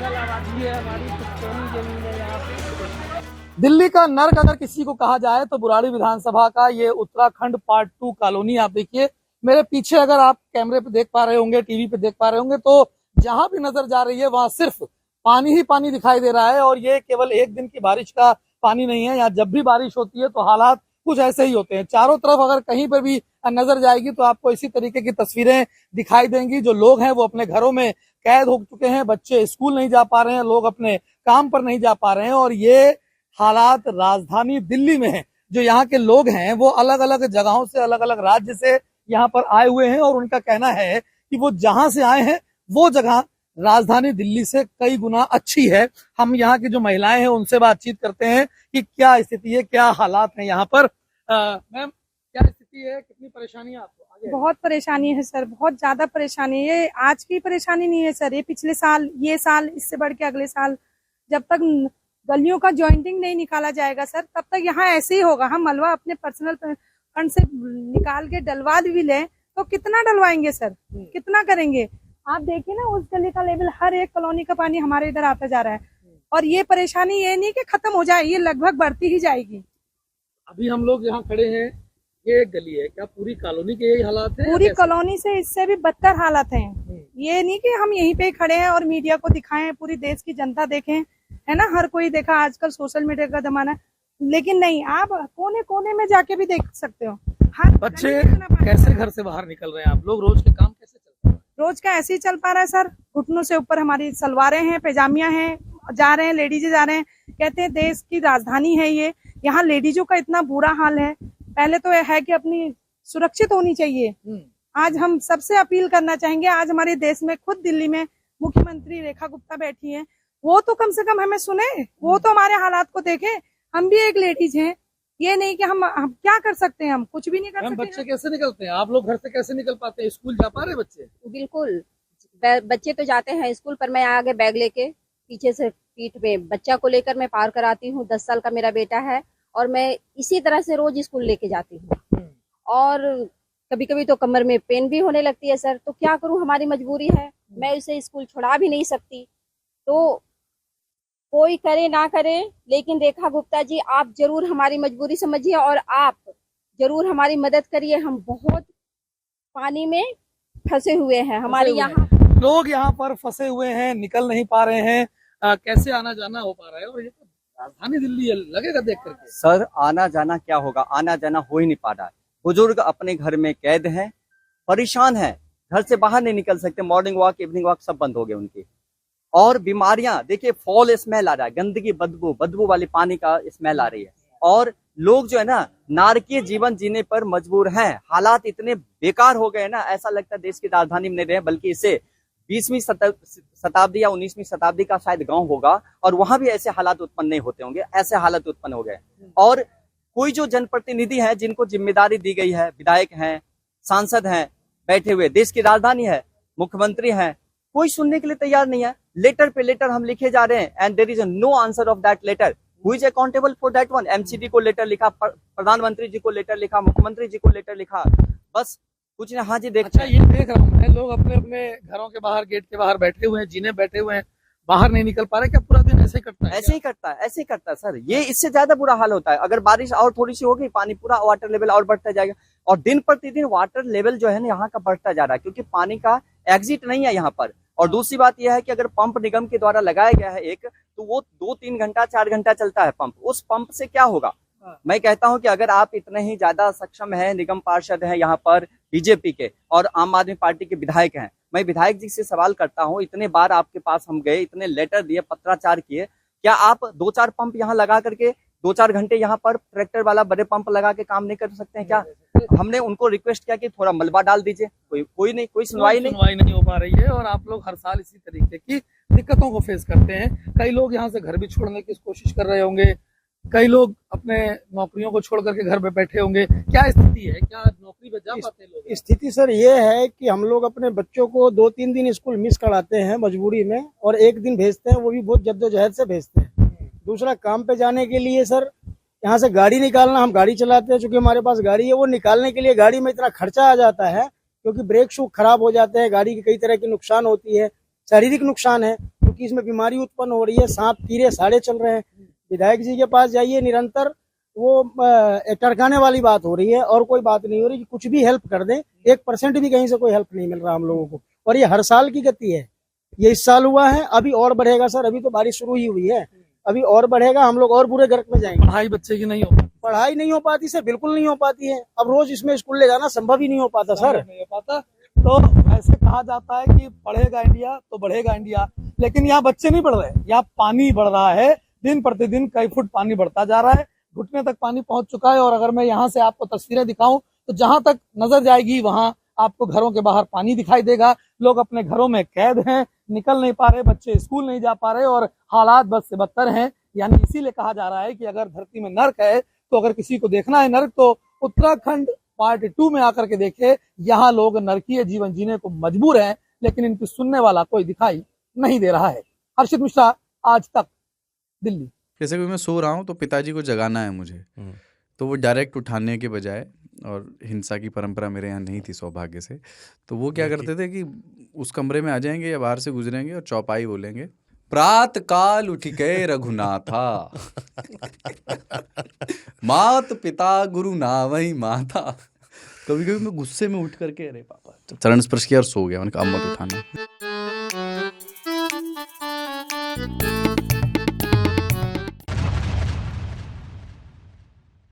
जंगल आबादी है हमारी, कुछ सोनी जमीन है यहाँ पे। दिल्ली का नर्क अगर किसी को कहा जाए तो बुराड़ी विधानसभा का ये उत्तराखंड पार्ट 2 कॉलोनी आप देखिए। मेरे पीछे अगर आप कैमरे पे देख पा रहे होंगे, टीवी पे देख पा रहे होंगे, तो जहां भी नजर जा रही है वहां सिर्फ पानी ही पानी दिखाई दे रहा है। और ये केवल एक दिन की बारिश का पानी नहीं है, यहाँ जब भी बारिश होती है तो हालात कुछ ऐसे ही होते हैं। चारों तरफ अगर कहीं पर भी नजर जाएगी तो आपको इसी तरीके की तस्वीरें दिखाई देंगी। जो लोग हैं वो अपने घरों में कैद हो चुके हैं, बच्चे स्कूल नहीं जा पा रहे हैं, लोग अपने काम पर नहीं जा पा रहे हैं। और ये हालात राजधानी दिल्ली में है। जो यहाँ के लोग हैं वो अलग अलग जगहों से, अलग अलग राज्य से यहाँ पर आए हुए हैं और उनका कहना है कि वो जहां से आए हैं वो जगह राजधानी दिल्ली से कई गुना अच्छी है। हम यहाँ की जो महिलाएं हैं उनसे बातचीत करते हैं कि क्या स्थिति है, क्या हालात हैं यहाँ पर। मैम, क्या स्थिति है, कितनी परेशानी है आपको? आगे बहुत परेशानी है सर, बहुत ज्यादा परेशानी है। ये आज की परेशानी नहीं है सर, ये पिछले साल, ये साल, इससे बढ़ के अगले साल, जब तक गलियों का जॉइंटिंग नहीं निकाला जाएगा सर, तब तक यहाँ ऐसे ही होगा। हम मलबा अपने पर्सनल फंड से निकाल के डलवा भी लें तो कितना डलवाएंगे सर, कितना करेंगे? आप देखिए ना, उस गली का लेवल, हर एक कॉलोनी का पानी हमारे इधर आता जा रहा है। और ये परेशानी ये नहीं कि खत्म हो जाए, ये लगभग बढ़ती ही जाएगी। अभी हम लोग यहाँ खड़े हैं, ये एक गली है, क्या पूरी कॉलोनी के यही हालात है? पूरी कॉलोनी से इससे भी बदतर हालत है। ये नहीं कि हम यहीं पे खड़े हैं और मीडिया को दिखाएं, पूरी देश की जनता देखें, है ना, हर कोई देखा, आजकल सोशल मीडिया का जमाना है। लेकिन नहीं, आप कोने कोने में जाके भी देख सकते हो। हर बच्चे कैसे घर से बाहर निकल रहे हैं? आप लोग रोज के काम कैसे चल रहे हैं? रोज का ऐसे ही चल पा रहा है सर। घुटनों से ऊपर हमारी सलवारें हैं, पैजामियां हैं, जा रहे हैं, लेडीज जा रहे हैं। कहते हैं देश की राजधानी है ये, यहाँ लेडीजों का इतना बुरा हाल है। पहले तो यह है कि अपनी सुरक्षित होनी चाहिए। आज हम सबसे अपील करना चाहेंगे, आज हमारे देश में खुद दिल्ली में मुख्यमंत्री रेखा गुप्ता बैठी है, वो तो कम से कम हमें सुने, वो तो हमारे हालात को देखे। हम भी एक लेडीज हैं, ये नहीं कि हम क्या कर सकते हैं, हम कुछ भी नहीं कर सकते। बच्चे कैसे निकलते हैं? आप लोग घर से कैसे निकल पाते हैं? स्कूल जा पा रहे बच्चे? बिल्कुल, बच्चे तो जाते हैं स्कूल, पर मैं आगे बैग लेके पीछे से पीठ पे बच्चा को लेकर मैं पार कराती हूँ। 10 साल का मेरा बेटा है और मैं इसी तरह से रोज स्कूल लेके जाती हूँ। और कभी कभी तो कमर में पेन भी होने लगती है सर, तो क्या करूँ, हमारी मजबूरी है, मैं उसे स्कूल छोड़ा भी नहीं सकती। तो कोई करे ना करे, लेकिन रेखा गुप्ता जी, आप जरूर हमारी मजबूरी समझिए और आप जरूर हमारी मदद करिए। हम बहुत पानी में फंसे हुए हैं, हमारे यहाँ लोग यहाँ पर फंसे हुए हैं, निकल नहीं पा रहे हैं। कैसे आना जाना हो पा रहा है? और ये तो राजधानी दिल्ली है, लगेगा देख करके। सर, आना जाना क्या होगा, आना जाना हो ही नहीं पा रहा है। बुजुर्ग अपने घर में कैद हैं, परेशान हैं, घर से बाहर नहीं निकल सकते। मॉर्निंग वॉक, इवनिंग वॉक सब बंद हो गए उनकी। और बीमारियां देखिए, फॉल स्मेल आ रहा है, गंदगी, बदबू वाली पानी का स्मेल आ रही है। और लोग जो है ना, नारकीय जीवन जीने पर मजबूर हैं। हालात इतने बेकार हो गए ना, ऐसा लगता है देश की राजधानी में नहीं रहे, बल्कि इसे 20वीं शताब्दी या 19वीं शताब्दी का शायद गांव होगा, और वहां भी ऐसे हालात उत्पन्न नहीं होते होंगे। ऐसे हालात उत्पन्न हो गए। और कोई जो जनप्रतिनिधि है, जिनको जिम्मेदारी दी गई है, विधायक हैं, सांसद हैं, बैठे हुए, देश की राजधानी है, मुख्यमंत्री हैं, कोई सुनने के लिए तैयार नहीं है। लेटर पे लेटर हम लिखे जा रहे हैं, and there is no answer of that letter. Who is accountable for that one? MCD को लेटर लिखा, प्रधानमंत्री जी को लेटर लिखा, मुख्यमंत्री जी को लेटर लिखा, बस कुछ नहीं। हाँ जी, अच्छा, ये देख रहा हूँ मैं, लोग अपने अपने घरों के बाहर, गेट के बाहर बैठे हुए हैं, जीने बैठे हुए हैं, बाहर नहीं निकल पा रहे। क्या पूरा दिन ऐसे ही करता है? ऐसे ही करता है, ऐसे ही करता है सर। ये इससे ज्यादा बुरा हाल होता है। अगर बारिश और थोड़ी सी होगी, पानी पूरा वाटर लेवल और बढ़ता जाएगा। और दिन प्रतिदिन वाटर लेवल जो है ना यहाँ का बढ़ता जा रहा है, क्योंकि पानी का एग्जिट नहीं है यहाँ पर। और दूसरी बात यह है कि अगर पंप निगम के द्वारा लगाया गया है एक, तो वो 2-3 घंटा 4 घंटा चलता है पंप। उस पंप से क्या होगा? मैं कहता हूं कि अगर आप इतने ही ज्यादा सक्षम है, निगम पार्षद हैं यहाँ पर बीजेपी के और आम आदमी पार्टी के विधायक हैं, मैं विधायक जी से सवाल करता हूं, इतने बार आपके पास हम गए, इतने लेटर दिए, पत्राचार किए, क्या आप 2-4 पंप यहाँ लगा करके 2-4 घंटे यहाँ पर ट्रैक्टर वाला बड़े पंप लगा के काम नहीं कर सकते हैं क्या? हमने उनको रिक्वेस्ट किया कि थोड़ा मलबा डाल दीजिए, कोई नहीं, कोई सुनवाई नहीं हो पा रही है। और आप लोग हर साल इसी तरीके की दिक्कतों को फेस करते हैं। कई लोग यहाँ से घर भी छोड़ने की कोशिश कर रहे होंगे, कई लोग अपने नौकरियों को छोड़ करके घर पे बैठे होंगे। क्या स्थिति है? क्या नौकरी पे जा पाते हैं लोग? स्थिति सर ये है कि हम लोग अपने बच्चों को 2-3 दिन स्कूल मिस कराते हैं मजबूरी में, और 1 दिन भेजते हैं, वो भी बहुत जद्दोजहद से भेजते हैं। दूसरा, काम पे जाने के लिए सर यहाँ से गाड़ी निकालना, हम गाड़ी चलाते हैं, चूंकि हमारे पास गाड़ी है, वो निकालने के लिए गाड़ी में इतना खर्चा आ जाता है, क्योंकि ब्रेक शू खराब हो जाते हैं, गाड़ी की कई तरह की नुकसान होती है, शारीरिक नुकसान है, क्योंकि इसमें बीमारी उत्पन्न हो रही है, सांप कीड़े साड़े चल रहे हैं। विधायक जी के पास जाइए निरंतर, वो टरकाने वाली बात हो रही है और कोई बात नहीं हो रही कि कुछ भी हेल्प कर दें। 1% भी कहीं से कोई हेल्प नहीं मिल रहा हम लोगों को, और ये हर साल की गति है। ये इस साल हुआ है, अभी और बढ़ेगा सर। अभी तो बारिश शुरू ही हुई है, अभी और बढ़ेगा, हम लोग और बुरे गर्क में जाएंगे। पढ़ाई बच्चे की नहीं हो पाती, पढ़ाई नहीं हो पाती सर, बिल्कुल नहीं हो पाती है। अब रोज इसमें स्कूल ले जाना संभव ही नहीं हो पाता सर। नहीं हो पाता। तो ऐसे कहा जाता है कि पढ़ेगा इंडिया तो बढ़ेगा इंडिया, लेकिन यहाँ बच्चे नहीं बढ़ रहे, यहाँ पानी बढ़ रहा है। दिन प्रतिदिन कई फुट पानी बढ़ता जा रहा है, घुटने तक पानी पहुंच चुका है। और अगर मैं यहाँ से आपको तस्वीरें दिखाऊं तो जहां तक नजर जाएगी वहां आपको घरों के बाहर पानी दिखाई देगा। लोग अपने घरों में कैद हैं, निकल नहीं पा रहे, बच्चे स्कूल नहीं जा पा रहे और हालात बद से बदतर हैं। यानी इसीलिए कहा जा रहा है कि अगर धरती में नर्क है तो अगर किसी को देखना है नर्क तो उत्तराखंड पार्ट 2 में आकर के देखे। यहाँ लोग नरकीय जीवन जीने को मजबूर हैं, लेकिन इनकी सुनने वाला कोई दिखाई नहीं दे रहा है। हर्षित मिश्रा, आज तक, दिल्ली। जैसे कि मैं सो रहा हूँ तो पिताजी को जगाना है मुझे, तो वो डायरेक्ट उठाने के बजाय, और हिंसा की परंपरा मेरे यहाँ नहीं थी सौभाग्य से, तो वो क्या करते थे कि उस कमरे में आ जाएंगे या बाहर से गुजरेंगे और चौपाई बोलेंगे, प्रात काल उठ गए रघुनाथा मात पिता गुरु नावई माता। कभी कभी मैं गुस्से में उठ करके अरे पापा चरण स्पर्श किया और सो गया। मैंने कहा अब मत उठाना।